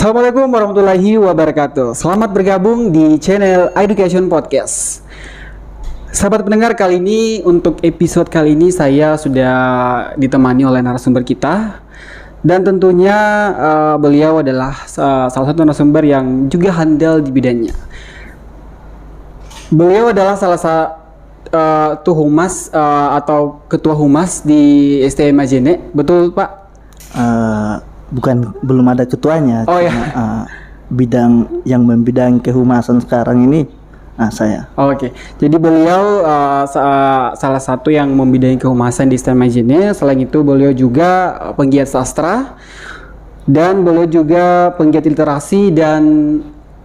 Assalamualaikum warahmatullahi wabarakatuh. Selamat bergabung di channel Education Podcast. Sahabat pendengar, kali ini untuk episode kali ini saya sudah ditemani oleh narasumber kita. Dan tentunya beliau adalah salah satu narasumber yang juga handal di bidangnya. Beliau adalah salah satu humas atau ketua humas di STM Majene. Betul Pak? Bukan, belum ada ketuanya. Oh ya. Bidang yang membidangi kehumasan sekarang ini saya. Oke. Jadi beliau salah satu yang membidangi kehumasan di STM Majene. Selain itu beliau juga penggiat sastra dan beliau juga penggiat literasi, dan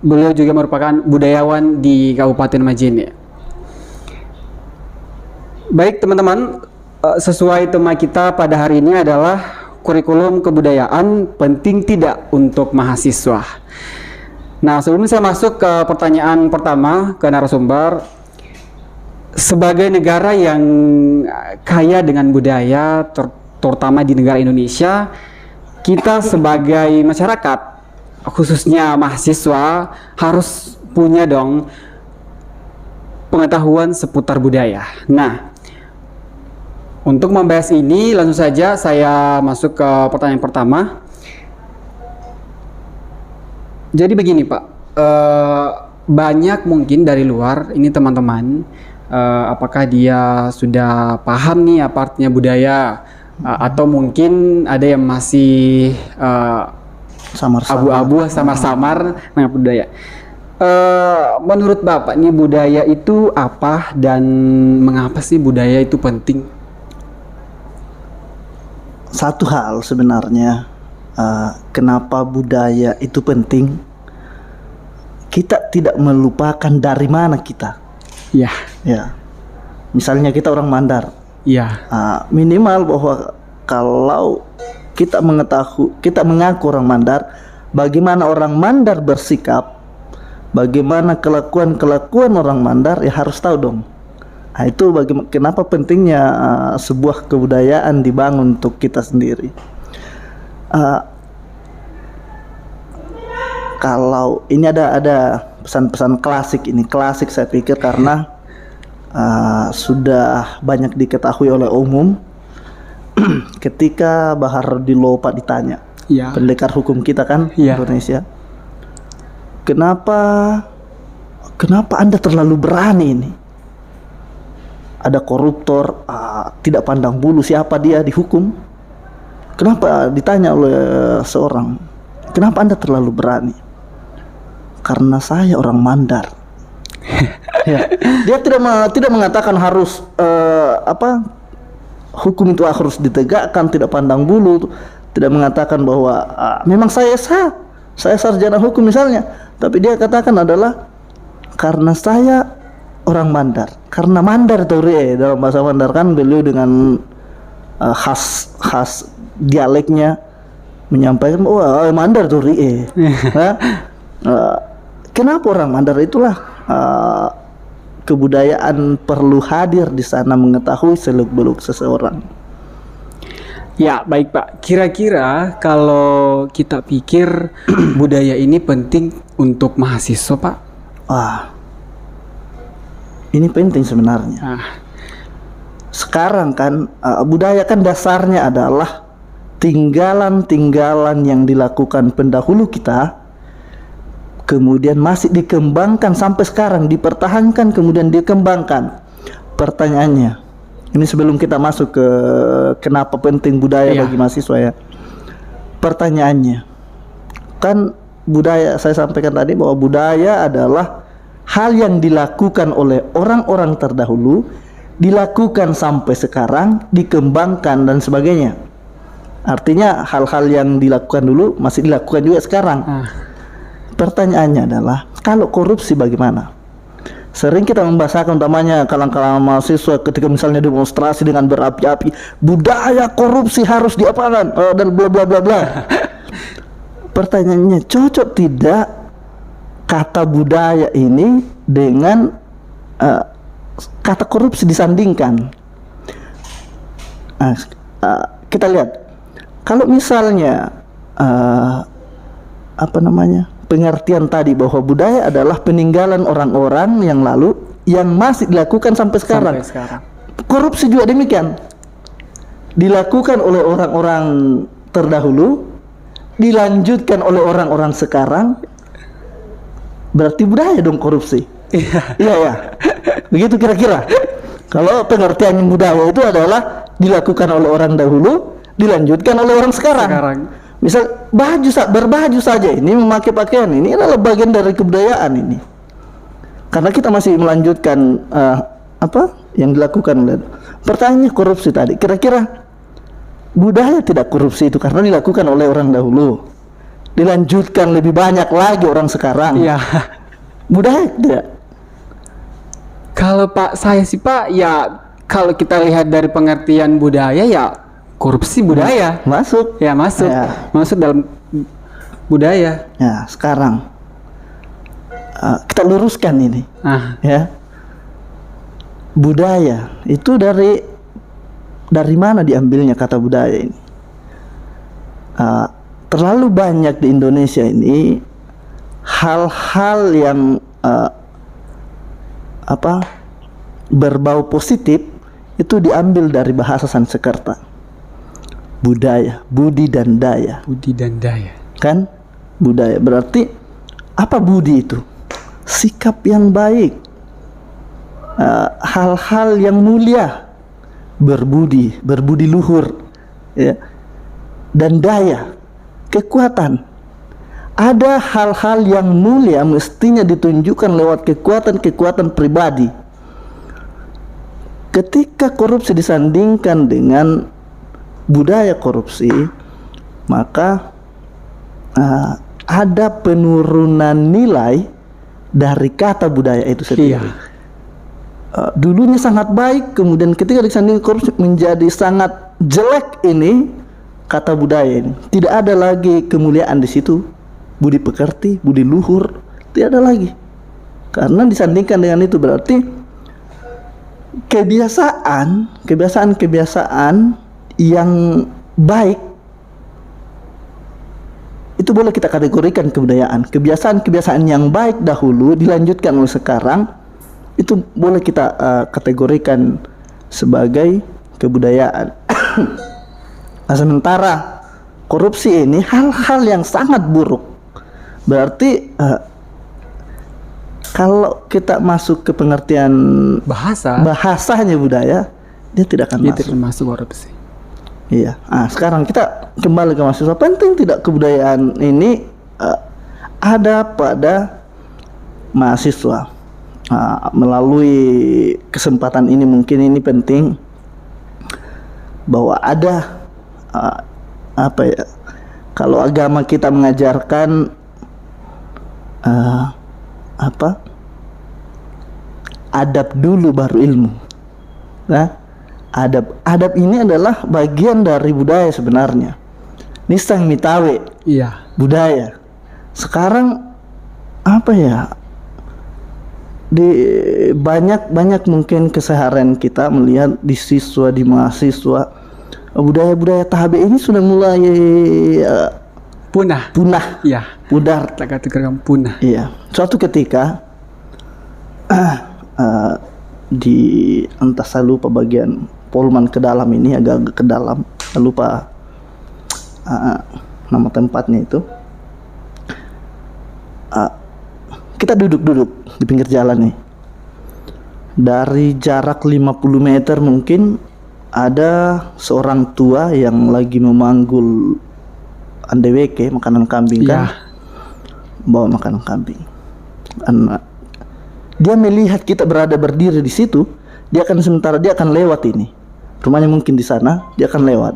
beliau juga merupakan budayawan di Kabupaten Majene. Baik teman-teman, sesuai tema kita pada hari ini adalah kurikulum kebudayaan penting tidak untuk mahasiswa. Nah, sebelum saya masuk ke pertanyaan pertama ke narasumber, sebagai negara yang kaya dengan budaya, terutama di negara Indonesia, kita sebagai masyarakat, khususnya mahasiswa, harus punya dong pengetahuan seputar budaya. Nah, untuk membahas ini, langsung saja saya masuk ke pertanyaan pertama. Jadi begini Pak, banyak mungkin dari luar ini teman-teman, apakah dia sudah paham nih apa artinya budaya, atau mungkin ada yang masih abu-abu, samar-samar dengan budaya. Menurut Bapak nih, budaya itu apa dan mengapa sih budaya itu penting? Satu hal sebenarnya, kenapa budaya itu penting, kita tidak melupakan dari mana kita. Ya. Misalnya kita orang Mandar. Minimal bahwa kalau kita mengaku orang Mandar, bagaimana orang Mandar bersikap, bagaimana kelakuan orang Mandar, ya harus tahu dong. Nah, itu kenapa pentingnya sebuah kebudayaan dibangun untuk kita sendiri. Kalau ini ada pesan-pesan klasik, ini klasik saya pikir karena sudah banyak diketahui oleh umum. Ketika Baharudin Lopa ditanya, pendekar hukum kita kan, Indonesia, kenapa Anda terlalu berani ini? Ada koruptor, tidak pandang bulu siapa dia dihukum. Kenapa ditanya oleh seorang, kenapa Anda terlalu berani? Karena saya orang Mandar. Ya. Dia tidak mengatakan harus hukum itu harus ditegakkan, tidak pandang bulu, tidak mengatakan bahwa memang saya sarjana hukum misalnya, tapi dia katakan adalah karena saya orang Mandar. Karena Mandar itu dalam bahasa Mandar kan, beliau dengan khas dialeknya menyampaikan bahwa Mandar itu kenapa orang Mandar, itulah kebudayaan perlu hadir di sana, mengetahui seluk-beluk seseorang. Ya, baik Pak. Kira-kira kalau kita pikir budaya ini penting untuk mahasiswa Pak? Ini penting sebenarnya. Sekarang kan budaya kan dasarnya adalah tinggalan-tinggalan yang dilakukan pendahulu kita, kemudian masih dikembangkan sampai sekarang, dipertahankan kemudian dikembangkan. Pertanyaannya, ini sebelum kita masuk ke kenapa penting budaya bagi mahasiswa ya. Pertanyaannya, kan budaya, saya sampaikan tadi bahwa budaya adalah hal yang dilakukan oleh orang-orang terdahulu, dilakukan sampai sekarang, dikembangkan dan sebagainya. Artinya hal-hal yang dilakukan dulu masih dilakukan juga sekarang. Pertanyaannya adalah, kalau korupsi bagaimana? Sering kita membahasakan utamanya kalangan mahasiswa ketika misalnya demonstrasi dengan berapi-api, budaya korupsi harus diapakan dan bla bla bla bla. Pertanyaannya, cocok tidak kata budaya ini dengan kata korupsi disandingkan? Kita lihat, kalau misalnya apa namanya, pengertian tadi bahwa budaya adalah peninggalan orang-orang yang lalu yang masih dilakukan sampai sekarang. Sampai sekarang. Korupsi juga demikian, dilakukan oleh orang-orang terdahulu, dilanjutkan oleh orang-orang sekarang. Berarti budaya dong korupsi. Iya ya, begitu kira-kira. Kalau pengertian budaya itu adalah dilakukan oleh orang dahulu, dilanjutkan oleh orang sekarang. Misal berbaju saja ini, memakai pakaian ini adalah bagian dari kebudayaan ini. Karena kita masih melanjutkan apa yang dilakukan oleh. Pertanyaannya korupsi tadi, kira-kira budaya tidak korupsi itu karena dilakukan oleh orang dahulu, dilanjutkan lebih banyak lagi orang sekarang. Iya. Budaya tidak. Kalau Pak saya sih Pak, ya kalau kita lihat dari pengertian budaya ya korupsi budaya. Masuk. Ya masuk. Ya. Masuk dalam budaya. Ya, sekarang kita luruskan ini. Ya. Budaya itu dari mana diambilnya kata budaya ini? Terlalu banyak di Indonesia ini hal-hal yang berbau positif itu diambil dari bahasa Sanskerta. Budaya, budi dan daya. Budi dan daya. Kan? Budaya berarti apa budi itu? Sikap yang baik, hal-hal yang mulia, berbudi luhur, ya. Dan daya, kekuatan. Ada hal-hal yang mulia mestinya ditunjukkan lewat kekuatan pribadi. Ketika korupsi disandingkan dengan budaya korupsi, maka ada penurunan nilai dari kata budaya itu sendiri. Iya. Dulunya sangat baik, kemudian ketika disandingkan korupsi menjadi sangat jelek ini kata budaya ini. Tidak ada lagi kemuliaan di situ, budi pekerti, budi luhur, tidak ada lagi. Karena disandingkan dengan itu berarti kebiasaan yang baik itu boleh kita kategorikan kebudayaan. Kebiasaan yang baik dahulu dilanjutkan oleh sekarang itu boleh kita kategorikan sebagai kebudayaan. Nah, sementara korupsi ini hal-hal yang sangat buruk. Berarti kalau kita masuk ke pengertian bahasanya budaya, dia tidak akan masuk. Tidak masuk korupsi. Iya. Nah, sekarang kita kembali ke mahasiswa. Penting tidak kebudayaan ini ada pada mahasiswa. Melalui kesempatan ini mungkin ini penting bahwa ada kalau agama kita mengajarkan adab dulu baru ilmu. Nah, adab ini adalah bagian dari budaya sebenarnya. Nisang mitawe. Iya. Budaya. Sekarang di banyak mungkin keseharian kita melihat di siswa, di mahasiswa, budaya tabe ini sudah mulai punah. Iya. Pudar. Kategorikan punah. Iya. Suatu ketika di entah saya lupa bagian Polman ke dalam ini, agak ke dalam, saya lupa nama tempatnya itu. Kita duduk di pinggir jalan nih. Dari jarak 50 meter mungkin ada seorang tua yang lagi memanggul andeweke, makanan kambing kan? Bawa makanan kambing. Dia melihat kita berdiri di situ, dia akan lewat ini. Rumahnya mungkin di sana, dia akan lewat.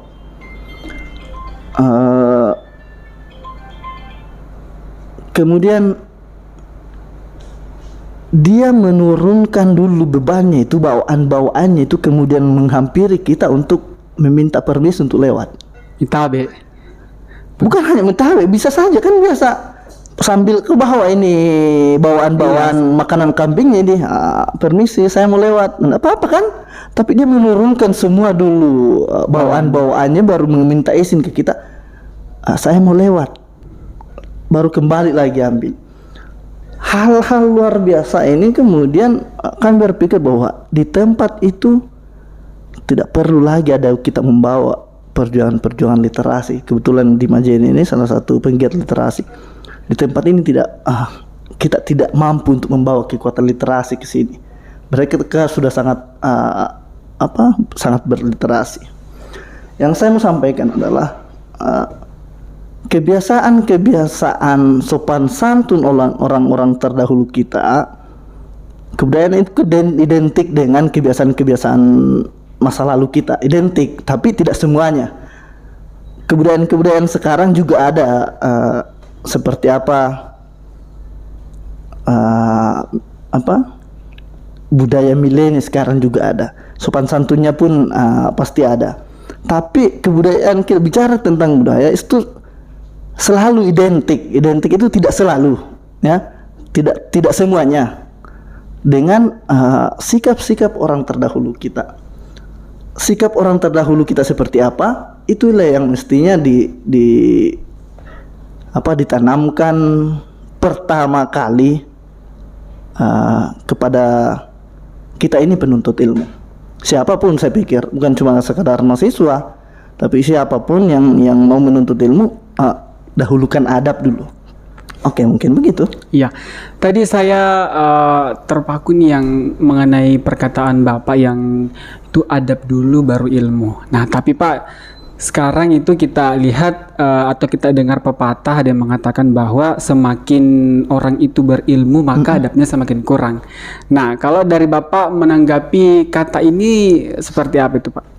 Kemudian dia menurunkan dulu bebannya itu, bawaannya itu, kemudian menghampiri kita untuk meminta permisi untuk lewat. Mitabe. Bukan hanya mitabe, bisa saja kan biasa sambil ke bawah ini bawaan makanan kambingnya ini, permisi saya mau lewat, nggak apa-apa kan? Tapi dia menurunkan semua dulu bawaannya baru meminta izin ke kita, saya mau lewat. baru kembali lagi ambil. Hal-hal luar biasa ini kemudian kami berpikir bahwa di tempat itu tidak perlu lagi ada kita membawa perjuangan-perjuangan literasi. Kebetulan di Majene ini salah satu penggiat literasi. Di tempat ini kita tidak mampu untuk membawa kekuatan literasi ke sini. Mereka sudah sangat sangat berliterasi. Yang saya mau sampaikan adalah kebiasaan sopan santun orang-orang terdahulu kita, kebudayaan itu identik dengan kebiasaan masa lalu kita, identik, tapi tidak semuanya. Kebudayaan sekarang juga ada, seperti budaya milenial sekarang juga ada, sopan santunnya pun pasti ada. Tapi kebudayaan, kita bicara tentang budaya itu selalu identik itu tidak selalu, ya, tidak semuanya dengan sikap-sikap orang terdahulu kita. Sikap orang terdahulu kita seperti apa, itulah yang mestinya ditanamkan pertama kali kepada kita ini penuntut ilmu. Siapapun, saya pikir bukan cuma sekadar mahasiswa, tapi siapapun yang mau menuntut ilmu, dahulukan adab dulu. Oke, mungkin begitu. Iya, tadi saya terpaku nih yang mengenai perkataan Bapak yang itu adab dulu baru ilmu. Nah, tapi Pak, sekarang itu kita lihat atau kita dengar pepatah ada yang mengatakan bahwa semakin orang itu berilmu maka adabnya semakin kurang. Nah, kalau dari Bapak menanggapi kata ini seperti apa itu, Pak?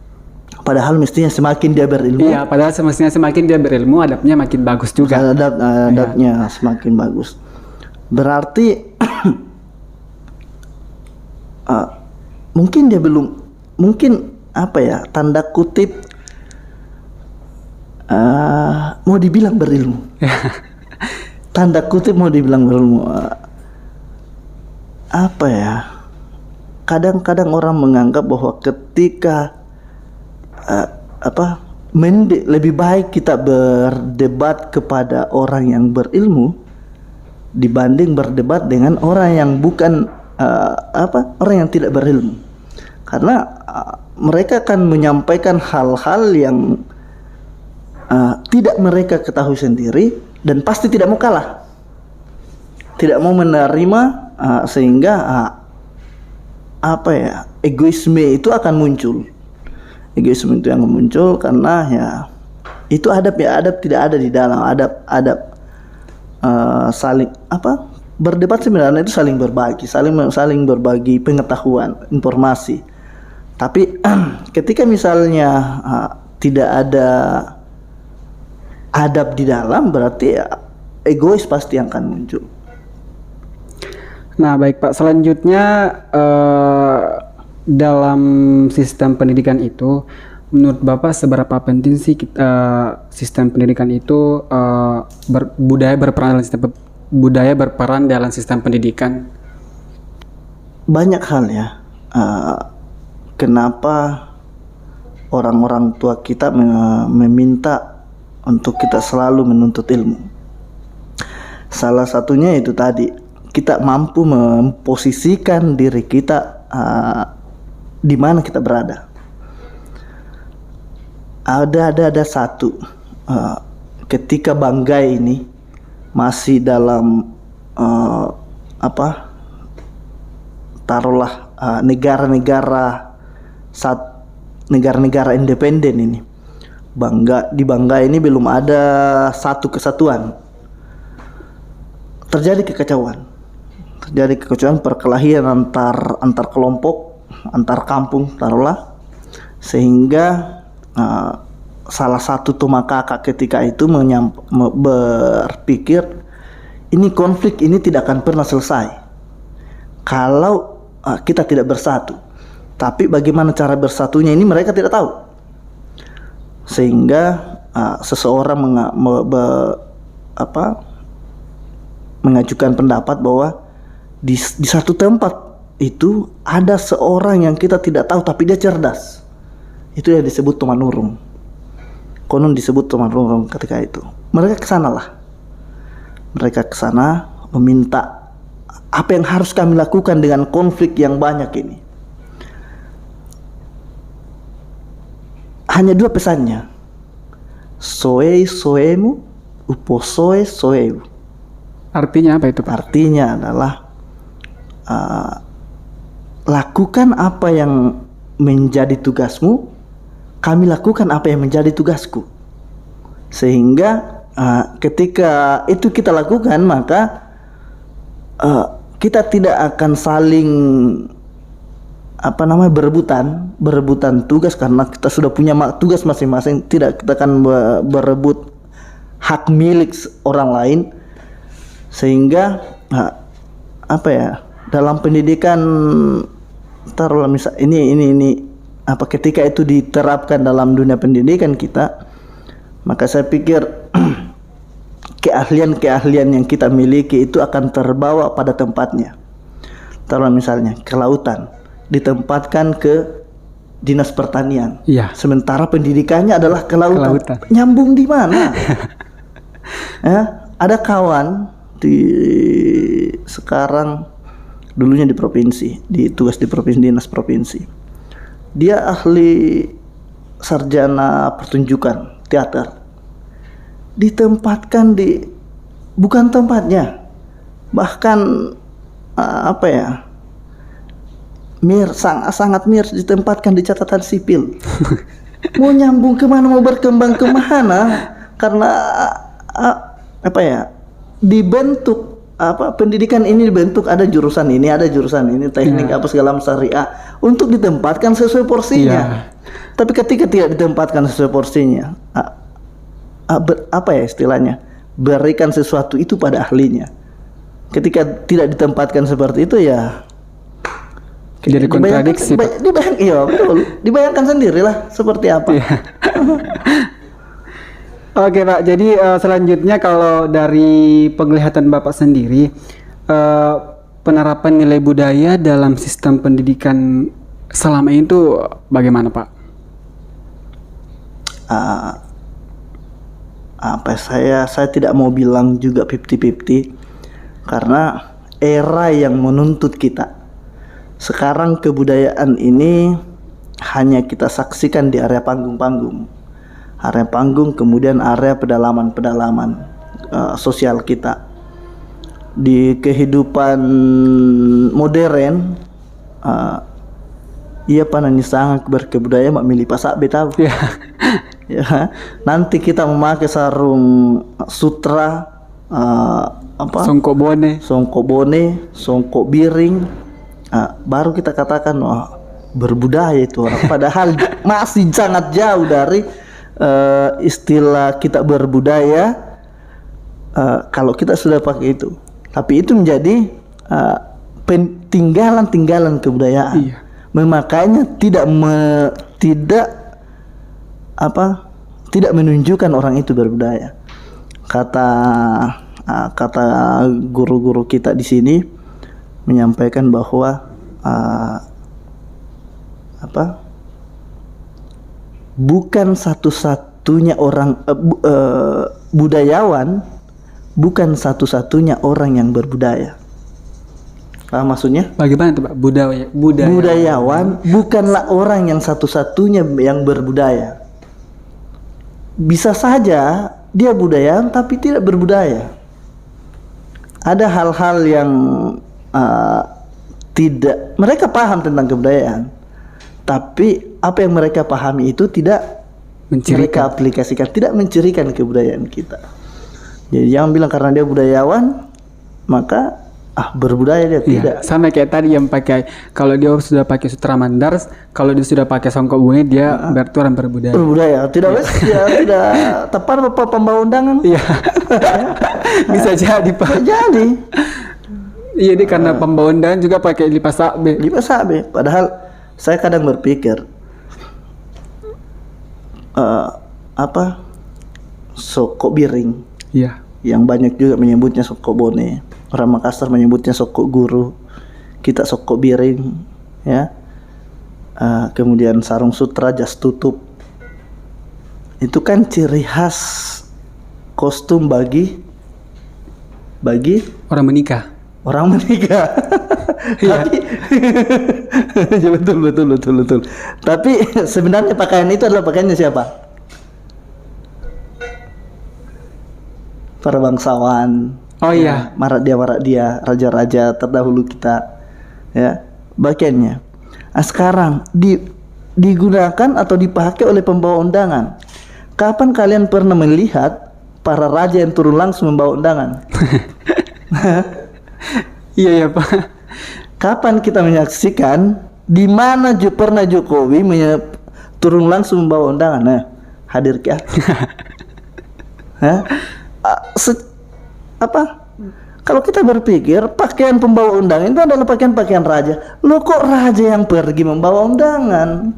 Padahal mestinya semakin dia berilmu. Iya, padahal semestinya semakin dia berilmu, adabnya makin bagus juga. Adabnya semakin bagus. Berarti mungkin dia belum, mungkin tanda kutip mau dibilang berilmu. Tanda kutip mau dibilang berilmu. Kadang-kadang orang menganggap bahwa ketika lebih baik kita berdebat kepada orang yang berilmu dibanding berdebat dengan orang yang bukan orang yang tidak berilmu, karena mereka akan menyampaikan hal-hal yang tidak mereka ketahui sendiri dan pasti tidak mau kalah, tidak mau menerima, sehingga egoisme itu akan muncul. Egoisme itu yang muncul karena itu adab tidak ada di dalam adab saling berdebat. Sebenarnya itu saling berbagi, saling berbagi pengetahuan, informasi. Tapi ketika misalnya tidak ada adab di dalam, berarti egois pasti yang akan muncul. Nah, baik Pak, selanjutnya dalam sistem pendidikan itu, menurut Bapak seberapa penting sih sistem pendidikan itu budaya berperan dalam sistem pendidikan? Banyak hal ya. Kenapa orang-orang tua kita meminta untuk kita selalu menuntut ilmu? Salah satunya itu tadi, kita mampu memposisikan diri kita di mana kita berada. Ada satu, ketika Banggai ini masih dalam taruhlah negara-negara independen ini. Di Banggai ini belum ada satu kesatuan. Terjadi kekacauan, perkelahian antar kelompok, antar kampung taruhlah, sehingga salah satu Tomakaka ketika itu berpikir, ini konflik ini tidak akan pernah selesai kalau kita tidak bersatu. Tapi bagaimana cara bersatunya ini mereka tidak tahu, sehingga seseorang mengajukan pendapat bahwa di satu tempat itu ada seorang yang kita tidak tahu tapi dia cerdas. Itu yang disebut Tumanurung. Konon disebut Tumanurung ketika itu. Mereka kesanalah. Mereka ke sana meminta apa yang harus kami lakukan dengan konflik yang banyak ini. Hanya 2 pesannya. Soei soemu, upo soe soeu. Artinya apa itu, Pak? Artinya adalah lakukan apa yang menjadi tugasmu, kami lakukan apa yang menjadi tugasku. Sehingga ketika itu kita lakukan, maka kita tidak akan saling berebutan tugas, karena kita sudah punya tugas masing-masing. Tidak, kita akan berebut hak milik orang lain. Sehingga dalam pendidikan, taruhlah misal ini ketika itu diterapkan dalam dunia pendidikan kita, maka saya pikir keahlian-keahlian yang kita miliki itu akan terbawa pada tempatnya. Taruhlah misalnya ke lautan, ditempatkan ke dinas pertanian. Iya. Sementara pendidikannya adalah ke lautan. Nyambung di mana? Ada kawan sekarang, dulunya di provinsi, tugas di provinsi, dinas provinsi. Dia ahli sarjana pertunjukan teater. Ditempatkan di bukan tempatnya. Bahkan sangat miris ditempatkan di catatan sipil. Mau nyambung kemana, mau berkembang kemana? Karena dibentuk pendidikan ini dibentuk, ada jurusan ini, teknik segala macam syariah, untuk ditempatkan sesuai porsinya. Tapi ketika tidak ditempatkan sesuai porsinya, istilahnya, berikan sesuatu itu pada ahlinya. Ketika tidak ditempatkan seperti itu, ya jadi kontradiksi. Dibayangkan sendirilah seperti apa. Oke, Pak, jadi selanjutnya kalau dari penglihatan Bapak sendiri, penerapan nilai budaya dalam sistem pendidikan selama ini itu bagaimana, Pak? Saya tidak mau bilang juga 50-50, karena era yang menuntut kita. Sekarang kebudayaan ini hanya kita saksikan di area panggung-panggung. Area panggung, kemudian area pedalaman sosial kita. Di kehidupan modern, ia panani sangat berkebudayaan, mak milih pasak betahu. Ya, nanti kita memakai sarung sutra, songkok bone, songkok biring, baru kita katakan berbudaya itu orang. Padahal masih sangat jauh dari istilah kita berbudaya kalau kita sudah pakai itu. Tapi itu menjadi tinggalan kebudayaan. Iya. Makanya tidak menunjukkan orang itu berbudaya. Kata guru-guru kita di sini menyampaikan bahwa bukan satu-satunya orang budayawan, bukan satu-satunya orang yang berbudaya. Maksudnya? Bagaimana itu, Pak? Budayawan bukanlah orang yang satu-satunya yang berbudaya. Bisa saja dia budayawan tapi tidak berbudaya. Ada hal-hal yang tidak mereka paham tentang kebudayaan, tapi apa yang mereka pahami itu tidak mereka aplikasikan, tidak mencirikan kebudayaan kita. Jadi jangan bilang karena dia budayawan maka berbudaya dia, tidak. Sama kayak tadi yang pakai, kalau dia sudah pakai sutra mandar, kalau dia sudah pakai songkok bune, dia berarti orang berbudaya. Berbudaya, tidak tidak tepat apa pembawa undangan. Iya. Bisa jadi, Pak. Jadi. Iya, dia karena pembawa undangan juga pakai lipas abe. Padahal saya kadang berpikir sokok biring. Iya. Yang banyak juga menyebutnya sokok bone. Orang Makassar menyebutnya sokok guru, kita sokok biring, ya. Kemudian sarung sutra, jas tutup. Itu kan ciri khas kostum bagi bagi Orang menikah. orang menikah. Tapi ya, betul. Tapi sebenarnya pakaian itu adalah pakaiannya siapa? Para bangsawan. Oh iya. Marak dia, raja-raja terdahulu kita, ya, pakaiannya. Nah, sekarang digunakan atau dipakai oleh pembawa undangan. Kapan kalian pernah melihat para raja yang turun langsung membawa undangan? Iya ya Pak. Kapan kita menyaksikan di mana pernah Jokowi turun langsung membawa undangan? Nah, hadir kah? Hah? Apa? Kalau kita berpikir pakaian pembawa undangan itu adalah pakaian raja. Loh, kok raja yang pergi membawa undangan?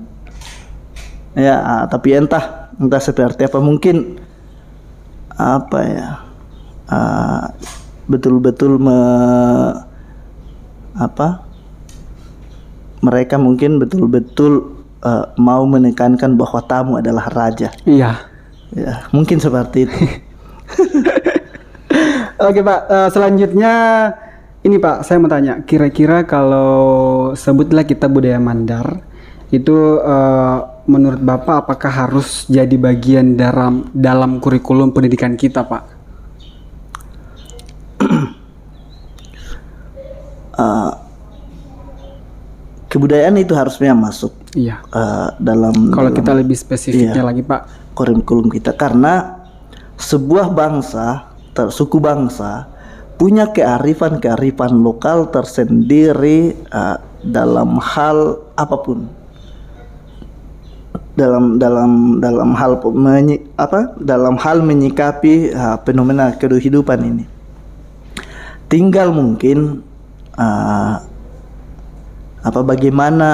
Ya, tapi entah seperti apa, mungkin apa ya? Betul-betul mereka mungkin betul-betul mau menekankan bahwa tamu adalah raja. Iya. Ya, mungkin seperti itu. Oke Pak, selanjutnya ini Pak, saya mau tanya, kira-kira kalau sebutlah kita budaya Mandar, itu menurut Bapak apakah harus jadi bagian dalam kurikulum pendidikan kita Pak? Kebudayaan itu harusnya masuk Iya. dalam Kita lebih spesifiknya iya, lagi Pak, kurikulum kita, karena sebuah bangsa, suku bangsa punya kearifan lokal tersendiri dalam hal apapun, dalam hal menyikapi fenomena kehidupan ini. Tinggal mungkin bagaimana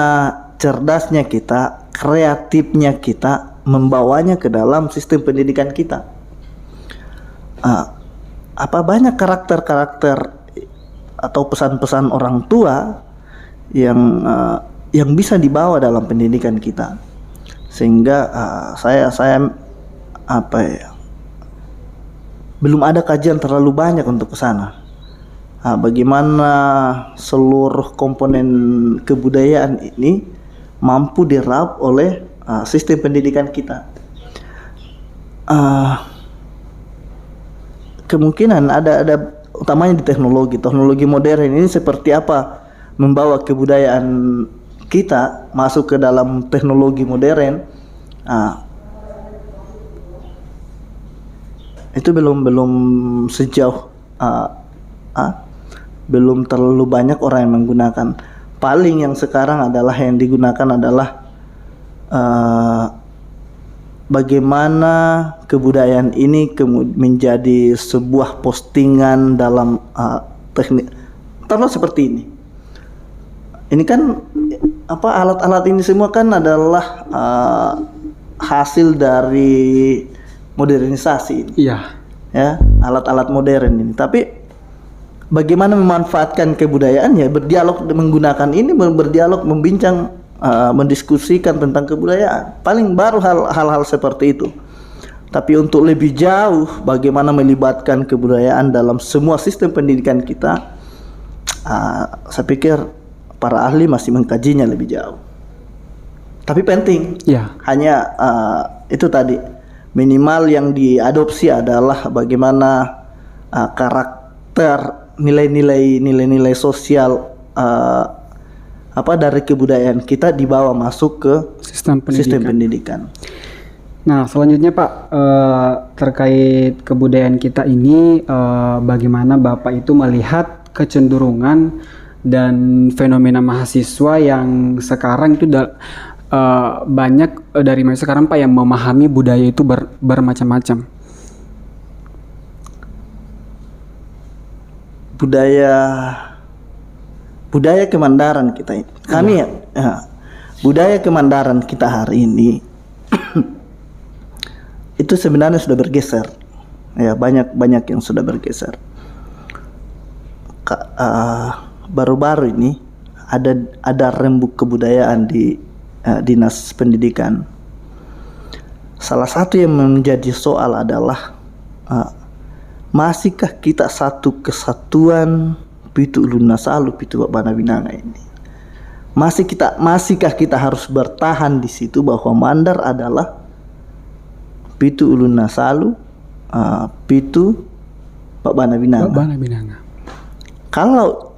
cerdasnya kita, kreatifnya kita membawanya ke dalam sistem pendidikan kita. Banyak karakter atau pesan-pesan orang tua yang bisa dibawa dalam pendidikan kita, sehingga saya belum ada kajian terlalu banyak untuk ke sana. Bagaimana seluruh komponen kebudayaan ini mampu diraup oleh sistem pendidikan kita. Kemungkinan ada utamanya di teknologi modern ini, seperti apa membawa kebudayaan kita masuk ke dalam teknologi modern. Itu belum sejauh belum terlalu banyak orang yang menggunakan. Paling yang sekarang yang digunakan adalah bagaimana kebudayaan ini menjadi sebuah postingan dalam teknik. Taruhlah seperti ini. Ini kan alat-alat ini semua kan adalah hasil dari modernisasi ini. Iya. Ya, alat-alat modern ini. Tapi bagaimana memanfaatkan kebudayaan, ya berdialog menggunakan ini, berdialog, membincang, mendiskusikan tentang kebudayaan. Paling baru hal-hal seperti itu. Tapi untuk lebih jauh bagaimana melibatkan kebudayaan dalam semua sistem pendidikan kita, saya pikir para ahli masih mengkajinya lebih jauh. Tapi penting. Ya. Hanya itu tadi, minimal yang diadopsi adalah bagaimana karakter, nilai-nilai sosial dari kebudayaan kita dibawa masuk ke sistem pendidikan. Nah, selanjutnya Pak, terkait kebudayaan kita ini, bagaimana Bapak itu melihat kecenderungan dan fenomena mahasiswa yang sekarang itu banyak dari mahasiswa sekarang Pak yang memahami budaya itu bermacam-macam. Budaya kemandaran kita ini. Budaya kemandaran kita hari ini itu sebenarnya sudah bergeser. Ya, banyak yang sudah bergeser. Baru-baru ini ada rembuk kebudayaan di Dinas Pendidikan. Salah satu yang menjadi soal adalah masihkah kita satu kesatuan pitu ulun nasalu pitu Bana Binanga ini? Masihkah kita harus bertahan di situ bahwa Mandar adalah pitu ulun nasalu, pitu Bana Binanga. Bana Binanga. Kalau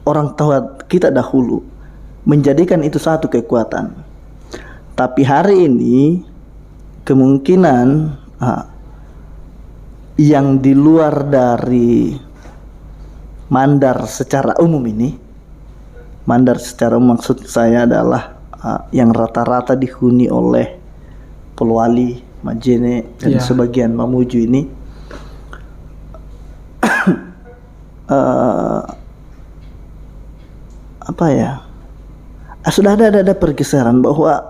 orang tua kita dahulu menjadikan itu satu kekuatan, tapi hari ini kemungkinan yang di luar dari Mandar secara umum ini, Mandar secara umum maksud saya adalah yang rata-rata dihuni oleh Polwali, Majene dan sebagian Mamuju ini, sudah ada pergeseran bahwa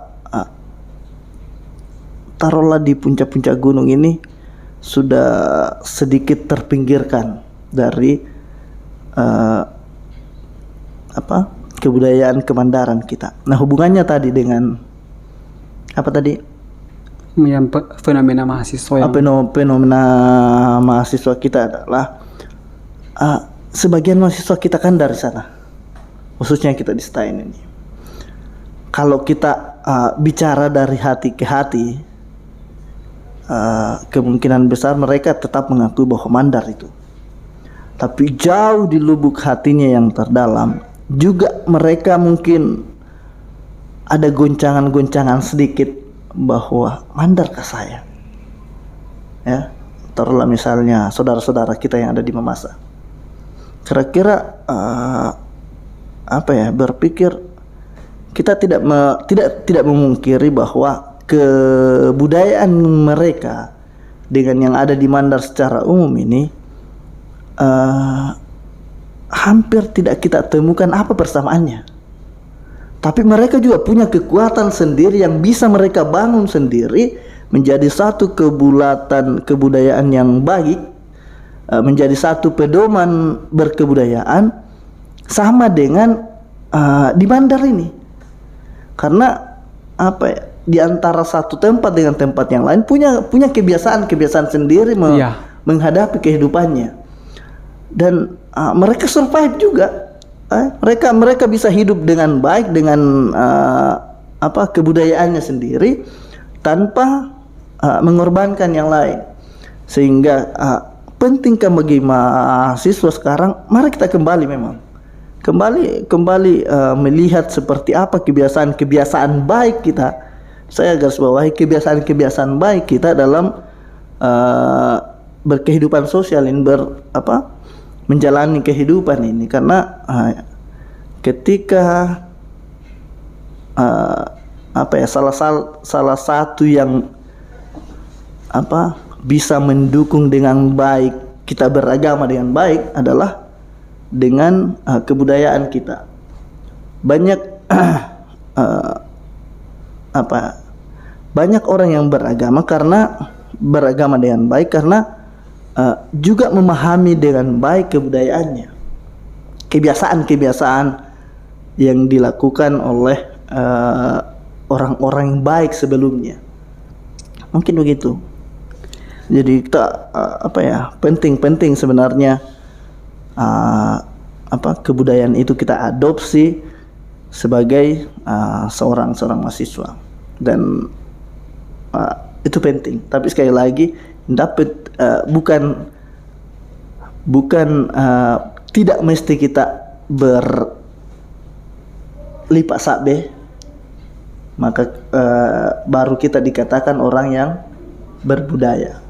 taruhlah di puncak-puncak gunung ini sudah sedikit terpinggirkan dari kebudayaan kemandaran kita. Nah, hubungannya tadi dengan apa tadi? Fenomena mahasiswa yang fenomena mahasiswa kita adalah sebagian mahasiswa kita kan dari sana, khususnya kita di Stein ini. Kalau kita bicara dari hati ke hati, kemungkinan besar mereka tetap mengakui bahwa Mandar itu. Tapi jauh di lubuk hatinya yang terdalam juga mereka mungkin ada goncangan-goncangan sedikit bahwa Mandarkah saya? Ya, taruhlah misalnya saudara-saudara kita yang ada di Mamasa. Kira-kira berpikir kita tidak memungkiri bahwa kebudayaan mereka dengan yang ada di Mandar secara umum ini hampir tidak kita temukan apa persamaannya. Tapi mereka juga punya kekuatan sendiri yang bisa mereka bangun sendiri menjadi satu kebulatan kebudayaan yang baik, menjadi satu pedoman berkebudayaan sama dengan di Mandar ini. Karena di antara satu tempat dengan tempat yang lain punya kebiasaan sendiri menghadapi kehidupannya. Dan mereka survive juga. Mereka bisa hidup dengan baik dengan kebudayaannya sendiri tanpa mengorbankan yang lain. Sehingga pentingkah bagi mahasiswa sekarang, mari kita kembali melihat seperti apa kebiasaan baik kita. Saya garis bawahi kebiasaan baik kita dalam berkehidupan sosial ini, menjalani kehidupan ini. Karena ketika salah satu yang bisa mendukung dengan baik kita beragama dengan baik adalah dengan kebudayaan kita. Banyak banyak orang yang beragama dengan baik karena juga memahami dengan baik kebudayaannya, kebiasaan yang dilakukan oleh orang-orang yang baik sebelumnya. Mungkin begitu. Jadi kita penting sebenarnya kebudayaan itu kita adopsi sebagai seorang mahasiswa, dan itu penting. Tapi sekali lagi bukan tidak mesti kita berlipat sabe maka baru kita dikatakan orang yang berbudaya.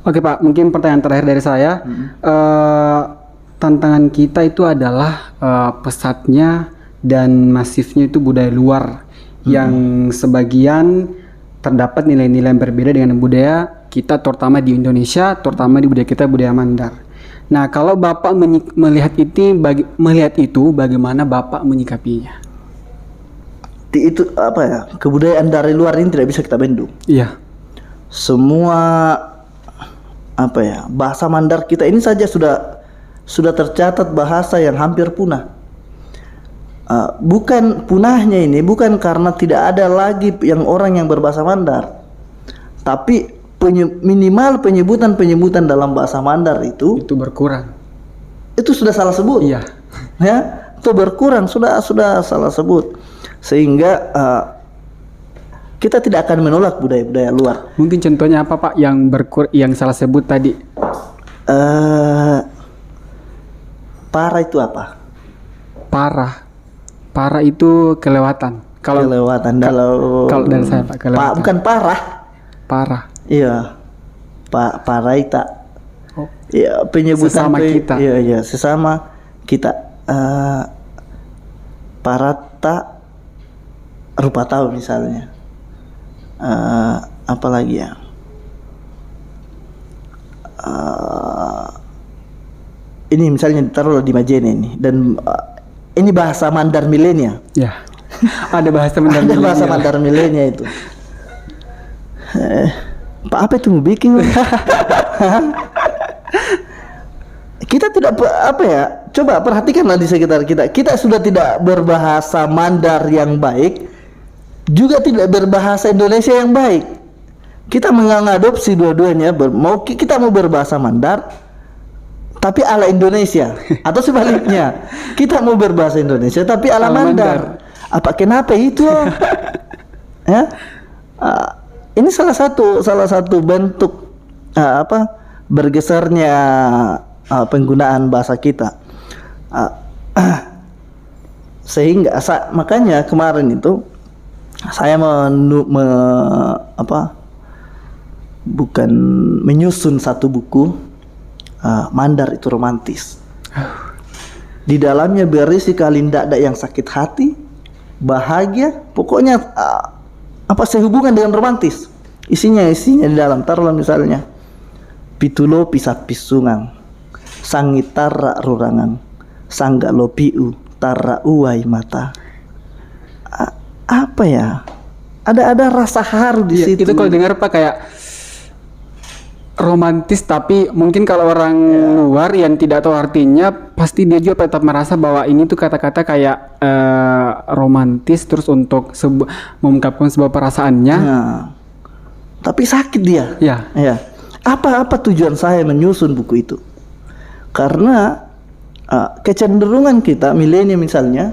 Oke Pak, mungkin pertanyaan terakhir dari saya. Tantangan kita itu adalah pesatnya dan masifnya itu budaya luar yang sebagian terdapat nilai-nilai yang berbeda dengan budaya kita, terutama di Indonesia, terutama di budaya kita, budaya Mandar. Nah, kalau Bapak melihat itu, bagaimana Bapak menyikapinya? Itu kebudayaan dari luar ini tidak bisa kita bendung. Iya. Semua bahasa Mandar kita ini saja sudah tercatat bahasa yang hampir punah. Bukan punahnya ini bukan karena tidak ada lagi orang yang berbahasa Mandar, tapi minimal penyebutan dalam bahasa Mandar itu berkurang. itu sudah salah sebut. Iya. Ya, itu berkurang sudah salah sebut. Sehingga kita tidak akan menolak budaya-budaya luar. Mungkin contohnya apa Pak yang salah sebut tadi? Parah itu apa? Parah itu kelewatan. Kelewatan kalau dari saya Pak, kelewatan. Bukan parah. Parah. Iya. Parah itu. Oh. Ya, penyebutan Sesama kita. Iya, sesama kita. Parata rupa tahu misalnya. Apa lagi ya? Ini misalnya ditaruh di Majene ini dan ini bahasa Mandar milenial. Ya. Ada bahasa Mandar Ada milenial. bahasa Mandar milenial itu. Pak apa itu mau bikin? Kita tidak apa ya? Coba perhatikanlah di sekitar kita. Kita sudah tidak berbahasa Mandar yang baik, juga tidak berbahasa Indonesia yang baik. Kita mengadopsi dua-duanya. Kita mau berbahasa Mandar, tapi ala Indonesia, atau sebaliknya. Kita mau berbahasa Indonesia, tapi ala Mandar. Apa kenapa itu? Ya? Ini salah satu bentuk bergesernya penggunaan bahasa kita. Sehingga makanya kemarin itu saya bukan menyusun satu buku Mandar itu romantis. Di dalamnya berisi kalindada yang sakit hati, bahagia, pokoknya sehubungan dengan romantis. Isinya di dalam. Taruhlah misalnya pitulo pisat pisungang, sangitara rurangan, sangga lopiu tara uai mata. Apa ya? Ada rasa haru di situ. Itu kalau dengar Pak kayak romantis, tapi mungkin kalau orang luar yang tidak tahu artinya pasti dia juga tetap merasa bahwa ini tuh kata-kata kayak romantis terus untuk mengungkapkan sebuah perasaannya. Tapi sakit dia. Ya. Apa tujuan saya menyusun buku itu? Karena kecenderungan kita milenial misalnya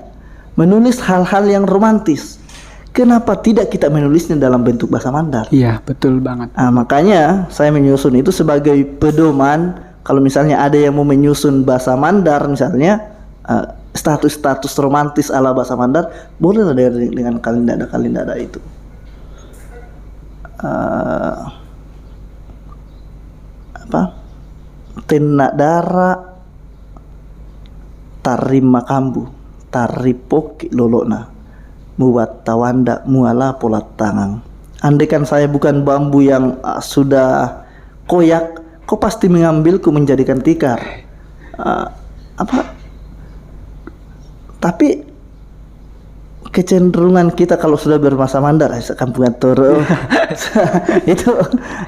menulis hal-hal yang romantis. Kenapa tidak kita menulisnya dalam bentuk bahasa Mandar? Iya, betul banget. Makanya saya menyusun itu sebagai pedoman. Kalau misalnya ada yang mau menyusun bahasa Mandar, misalnya status-status romantis ala bahasa Mandar, bolehlah dengan kalindada itu. Tenadara tarima kambu, taripoki lolona. Muat tawanda muala polat tangang. Andaikan saya bukan bambu yang sudah koyak, kau pasti mengambilku menjadikan tikar. Tapi kecenderungan kita kalau sudah berbahasa Mandar, kampungan toro.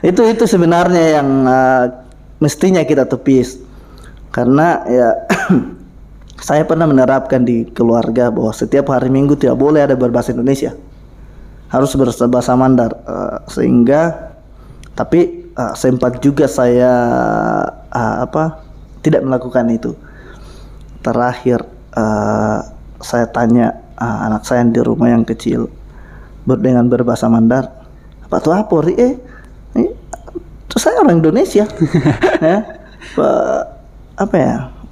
itu sebenarnya yang mestinya kita tepis. Karena ya saya pernah menerapkan di keluarga bahwa setiap hari Minggu tidak boleh ada berbahasa Indonesia, harus berbahasa Mandar. Tapi sempat juga saya tidak melakukan itu. Terakhir saya tanya anak saya di rumah yang kecil dengan berbahasa Mandar, apa tuh apa saya orang Indonesia.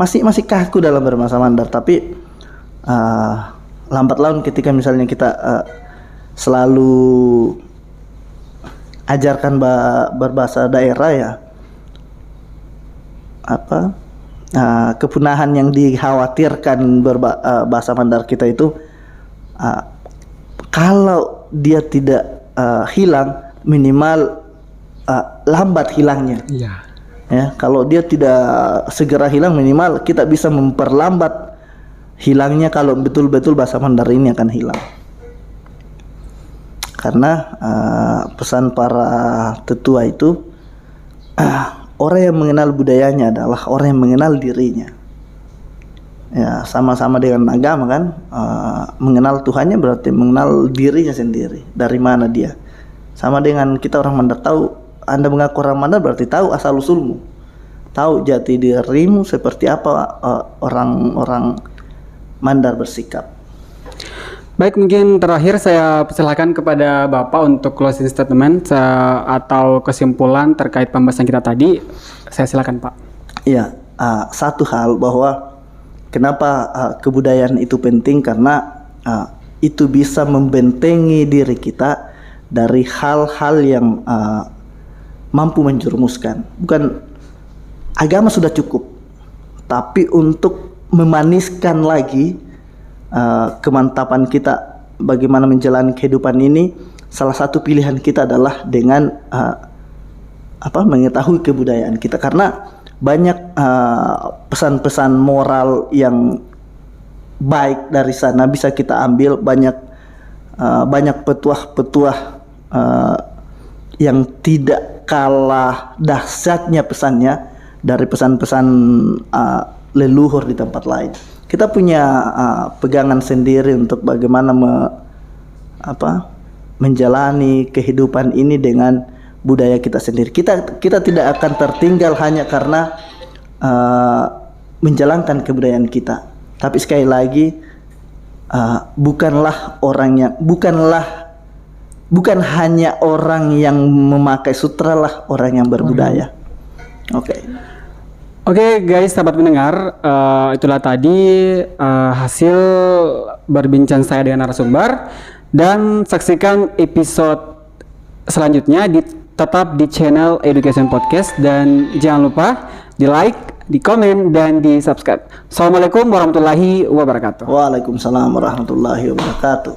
Masih kaku dalam berbahasa Mandar. Tapi lambat laun ketika misalnya kita selalu ajarkan berbahasa daerah ya, kepunahan yang dikhawatirkan bahasa Mandar kita itu kalau dia tidak hilang, minimal lambat hilangnya. Iya. Ya, kalau dia tidak segera hilang, minimal kita bisa memperlambat hilangnya kalau betul-betul bahasa Mandar ini akan hilang. Karena pesan para tetua itu, orang yang mengenal budayanya adalah orang yang mengenal dirinya. Ya, sama-sama dengan agama kan, mengenal Tuhannya berarti mengenal dirinya sendiri. Dari mana dia? Sama dengan kita orang Mandar tahu Anda mengaku orang Mandar berarti tahu asal usulmu, tahu jati dirimu seperti apa orang-orang Mandar bersikap. Baik, mungkin terakhir saya persilakan kepada Bapak untuk closing statement atau kesimpulan terkait pembahasan kita tadi. Saya silakan, Pak. Iya, satu hal bahwa kenapa kebudayaan itu penting, karena itu bisa membentengi diri kita dari hal-hal yang mampu menjerumuskan. Bukan agama sudah cukup, tapi untuk memaniskan lagi kemantapan kita bagaimana menjalani kehidupan ini, salah satu pilihan kita adalah dengan mengetahui kebudayaan kita, karena banyak pesan-pesan moral yang baik dari sana bisa kita ambil, banyak petuah-petuah yang tidak kalah dahsyatnya pesannya dari pesan-pesan leluhur di tempat lain. Kita punya pegangan sendiri untuk bagaimana menjalani kehidupan ini dengan budaya kita sendiri. Kita tidak akan tertinggal hanya karena menjalankan kebudayaan kita. Tapi sekali lagi bukan hanya orang yang memakai sutra lah orang yang berbudaya. Oke guys, sahabat pendengar, itulah tadi hasil berbincang saya dengan narasumber, dan saksikan episode selanjutnya tetap di channel Education Podcast, dan jangan lupa di like, di komen, dan di subscribe. Assalamualaikum warahmatullahi wabarakatuh. Waalaikumsalam warahmatullahi wabarakatuh.